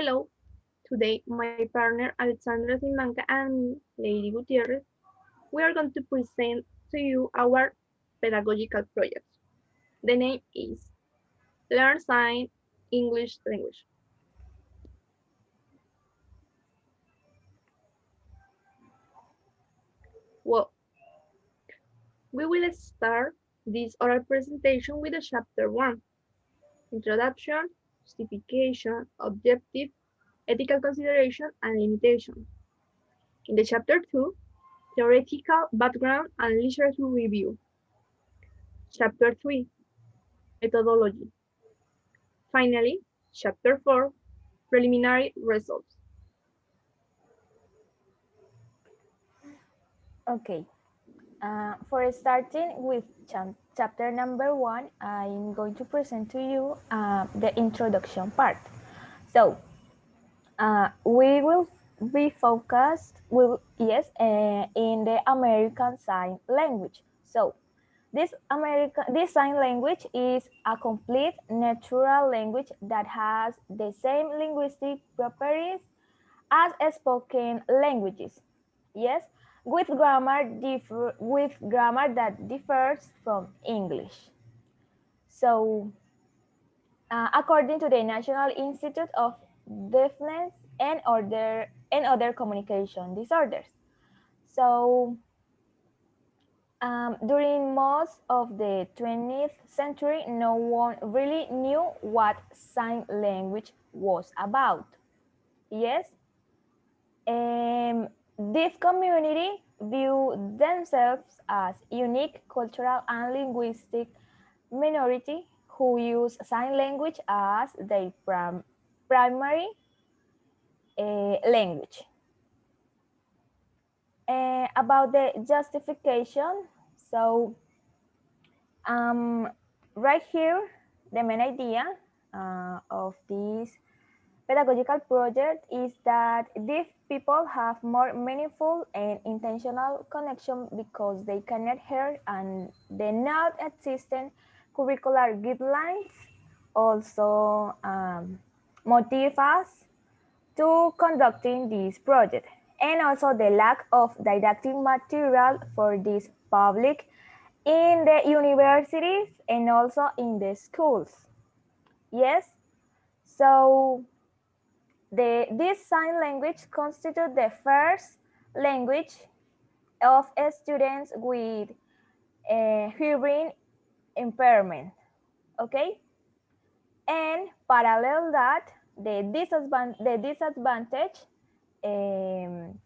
Hello, today my partner Alexandra Simanca and me, Lady Gutierrez, we are going to present to you our pedagogical project. The name is Learn Sign English Language. Well, we will start this oral presentation with the chapter 1, Introduction, Justification, Objective, Ethical Consideration, and Limitation. In the chapter 2, Theoretical Background and Literature Review. Chapter 3, Methodology. Finally, Chapter 4, Preliminary Results. Okay, for starting with chapter number 1, I'm going to present to you the introduction part. So, we will be focused, in the American Sign Language. So, this sign language is a complete natural language that has the same linguistic properties as spoken languages. Yes, with grammar that differs from English. So, according to the National Institute of Deafness and other communication disorders. So, during most of the 20th century, no one really knew what sign language was about. Yes, this community view themselves as unique cultural and linguistic minority who use sign language as their primary language. About the justification, so right here, the main idea of this pedagogical project is that deaf people have more meaningful and intentional connection because they cannot hear, and the not existent curricular guidelines also motive us to conducting this project, and also the lack of didactic material for this public in the universities and also in the schools. Yes, so this sign language constitutes the first language of students with hearing impairment. Okay, and parallel that the disadvantage um,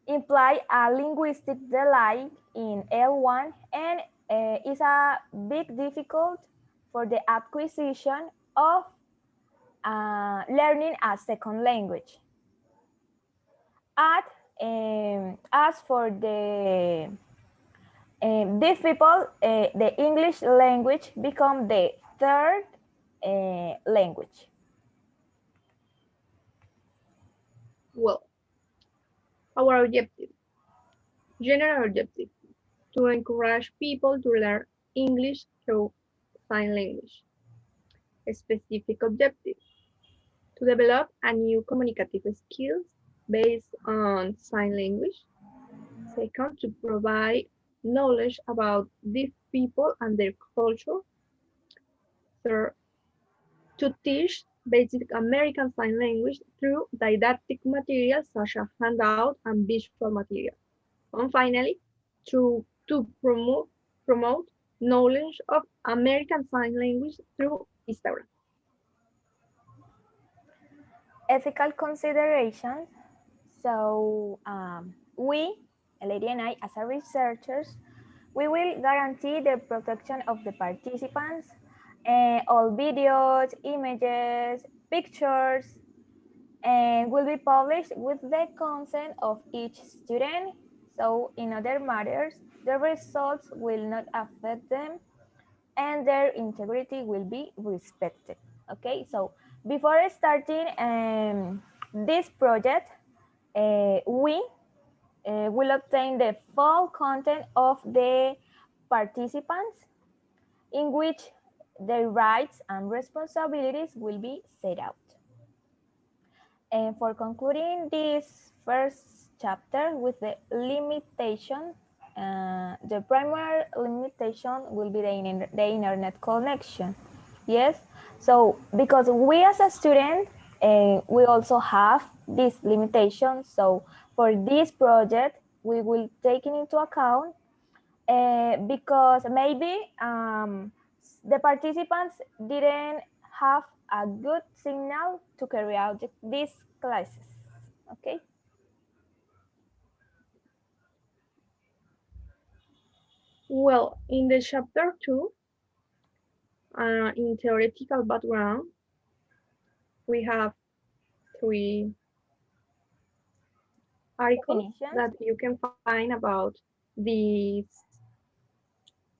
imply a linguistic delay in L1 and is a big difficult for the acquisition of learning a second language. As for the these people, the English language become the third language. Well, our objective, general objective, to encourage people to learn English through sign language. A specific objective, to develop a new communicative skills based on sign language. Second, to provide knowledge about deaf people and their culture. Third, to teach basic American Sign Language through didactic materials such as handout and visual material. And finally, to promote knowledge of American Sign Language through Instagram. Ethical considerations. So Lady and I, as a researchers, we will guarantee the protection of the participants, all videos, images, pictures, and will be published with the consent of each student. So in other matters, the results will not affect them and their integrity will be respected. Okay, so before starting this project, we will obtain the full content of the participants in which their rights and responsibilities will be set out. And for concluding this first chapter with the limitation, the primary limitation will be the internet connection. Yes, so because we as a student, we also have this limitation. So for this project, we will take it into account because maybe the participants didn't have a good signal to carry out these classes. Okay. Well, in the chapter 2, in theoretical background, we have three articles Definitions. that you can find about this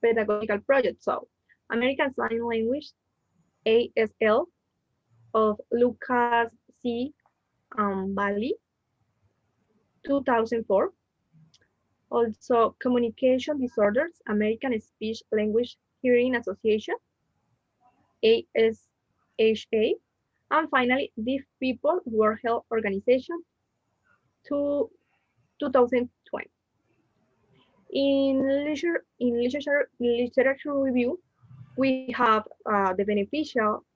pedagogical project. So, American Sign Language, ASL, of Lucas C. Bali, 2004. Also, Communication Disorders, American Speech Language Hearing Association, ASHA. And finally, Deaf People World Health Organization, 2020. In literature review, we have the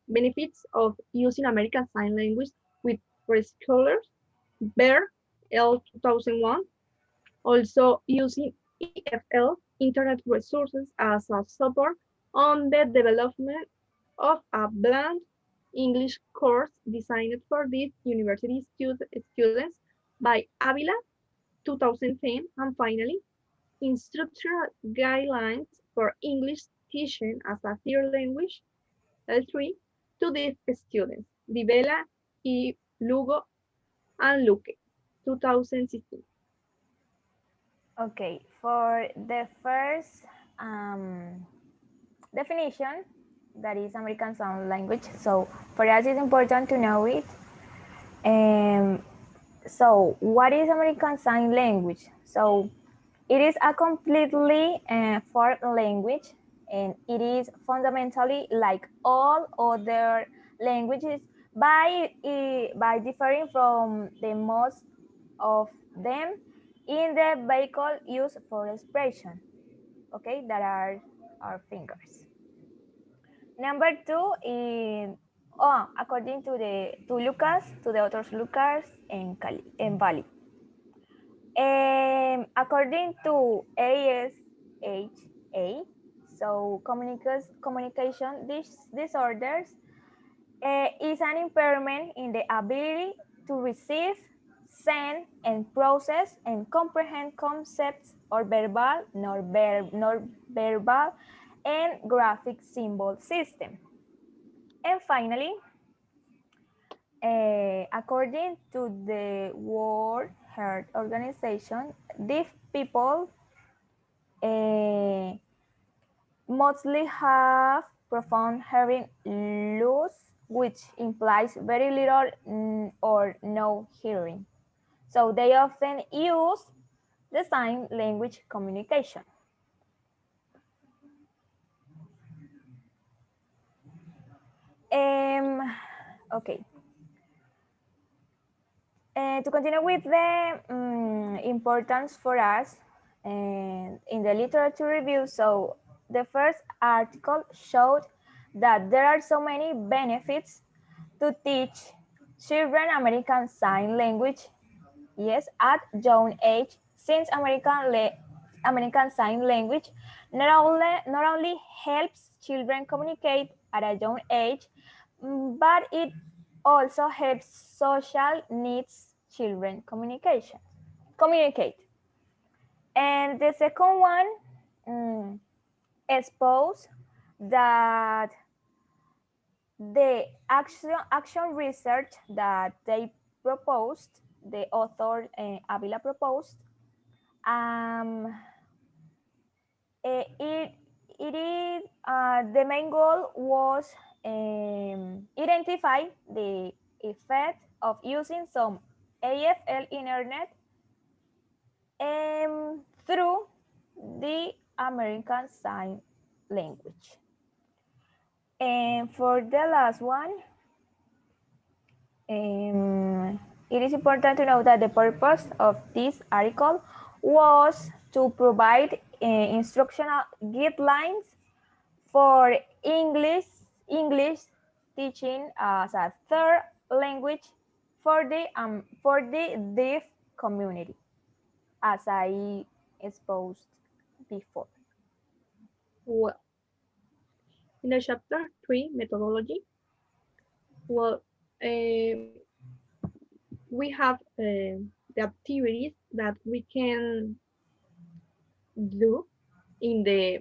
benefits of using American Sign Language with preschoolers, BEAR, L 2001, also using EFL, Internet Resources as a support on the development of a blended English course designed for these university students by Avila 2010, and finally, Instructional Guidelines for English Teaching as a Third Language, L3, to deaf students, Divela y Lugo and Luque, 2016. Okay, for the first definition, that is American Sign Language. So for us, it's important to know it. So what is American Sign Language? So it is a completely foreign language, and it is fundamentally like all other languages by differing from the most of them in the vehicle used for expression. Okay, that are our fingers. Number two is according to the authors Lucas and Bali. According to ASHA, so communication disorders is an impairment in the ability to receive, send, and process and comprehend concepts or nor verbal and graphic symbol system. And finally, according to the World Health Organization, deaf people mostly have profound hearing loss, which implies very little or no hearing. So they often use the sign language communication. Okay. To continue with the importance for us and in the literature review, so the first article showed that there are so many benefits to teach children American Sign Language, yes, at young age, since American Sign Language not only helps children communicate at a young age, but it also helps social needs children communicate. And the second one expose that the action research that they proposed, the author Avila proposed, um, it is the main goal was identify the effect of using some AFL internet through the American Sign Language. And for the last one, it is important to know that the purpose of this article was to provide instructional guidelines for English teaching as a third language for the deaf community, as I exposed before. Well, in the chapter 3, methodology, well, uh, we have the activities that we can do in the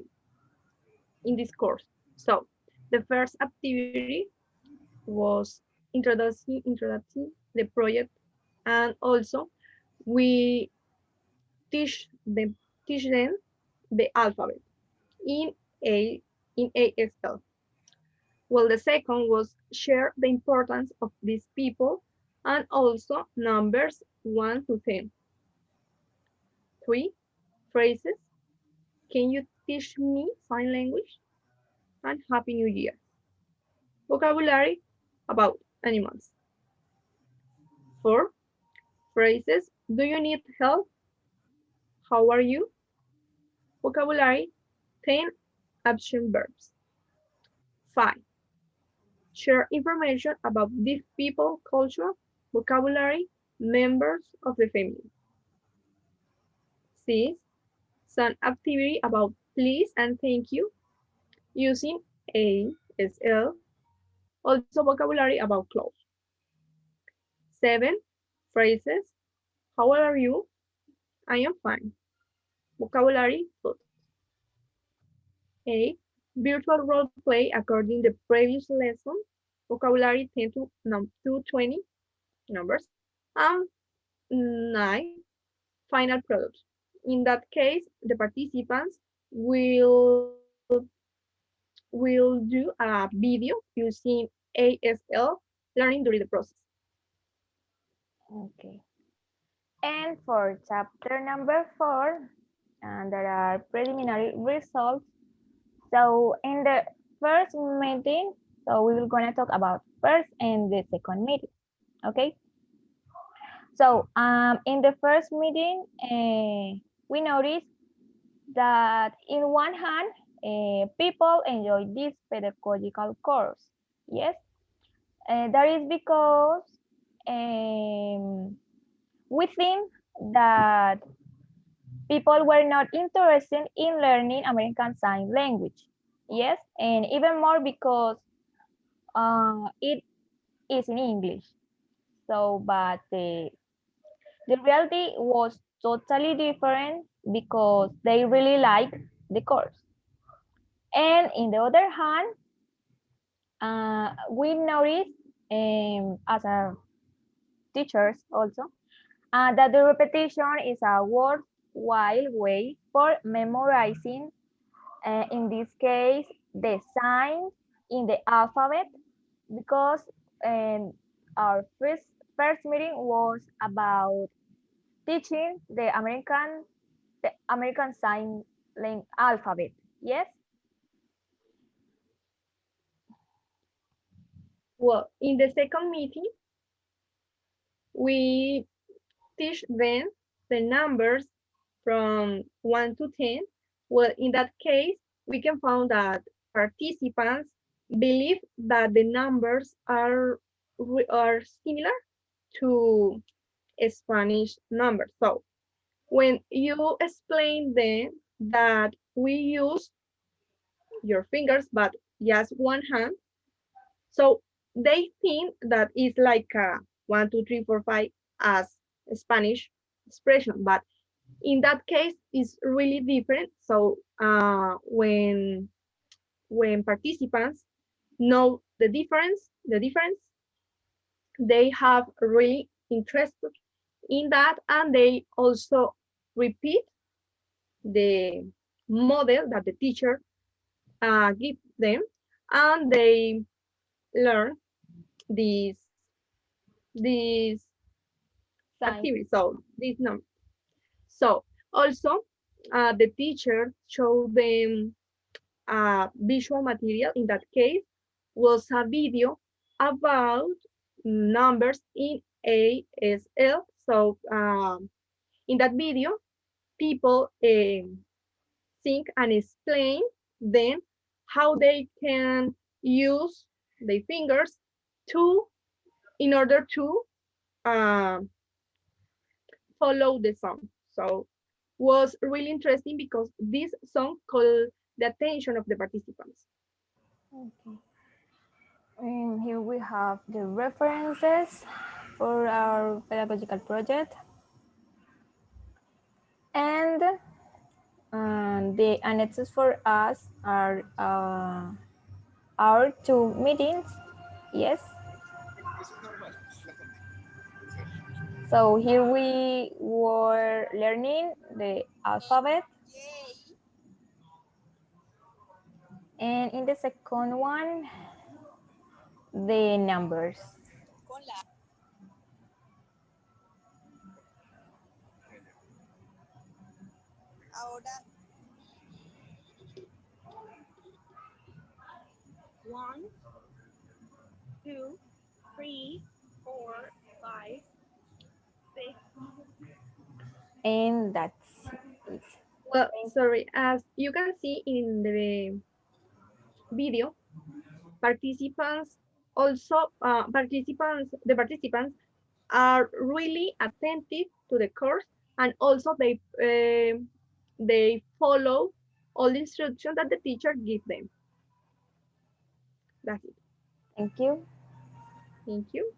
in this course. So the first activity was introducing the project, and also we teach them teach them the alphabet in a in ASL. Well, the second was share the importance of these people and also numbers 1 to 10. 3. Phrases. Can you teach me sign language? And Happy New Year. Vocabulary about animals. 4. Phrases. Do you need help? How are you? Vocabulary 10 action verbs. 5. Share information about deaf people, culture, vocabulary, members of the family. 6. Some activity about please and thank you using ASL. Also vocabulary about clothes. 7. Phrases. How are you? I am fine. Vocabulary food. 8. Virtual role play according the previous lesson. Vocabulary 10 to 20 numbers. And 9. Final product. In that case, the participants will will do a video using ASL learning during the process. Okay. And for chapter number 4, there are preliminary results. So in the first meeting, so we will gonna talk about first and the second meeting. Okay. So in the first meeting, we noticed that in one hand, people enjoy this pedagogical course. Yes, that is because we think that people were not interested in learning American Sign Language. Yes, and even more because it is in English. So, but the reality was totally different because they really like the course. And in the other hand, we noticed as a teachers also that the repetition is a worthwhile way for memorizing, in this case, the signs in the alphabet, because our first meeting was about teaching the American Sign alphabet. Yes. Well, in the second meeting, we teach them the numbers from 1 to 10. Well, in that case, we can find that participants believe that the numbers are similar to Spanish numbers. So when you explain them that we use your fingers, but just one hand, so they think that it's like a 1, 2, 3, 4, 5 as a Spanish expression, but in that case, it's really different. So when participants know the difference, they have really interested in that, and they also repeat the model that the teacher give them, and they learn these these Sign. activities. So this number. So also the teacher showed them visual material. In that case was a video about numbers in ASL. So in that video, people think and explain then how they can use their fingers to in order to um, follow the song. So was really interesting because this song called the attention of the participants. Okay. And here we have the references for our pedagogical project. And the annexes for us are our two meetings. Yes. So here we were learning the alphabet. And in the second one, the numbers. One, two, three, four, five, six. And that's it. Well, sorry, as you can see in the video, participants also the participants are really attentive to the course, and also they follow all the instructions that the teacher gives them. That's it. Thank you. Thank you.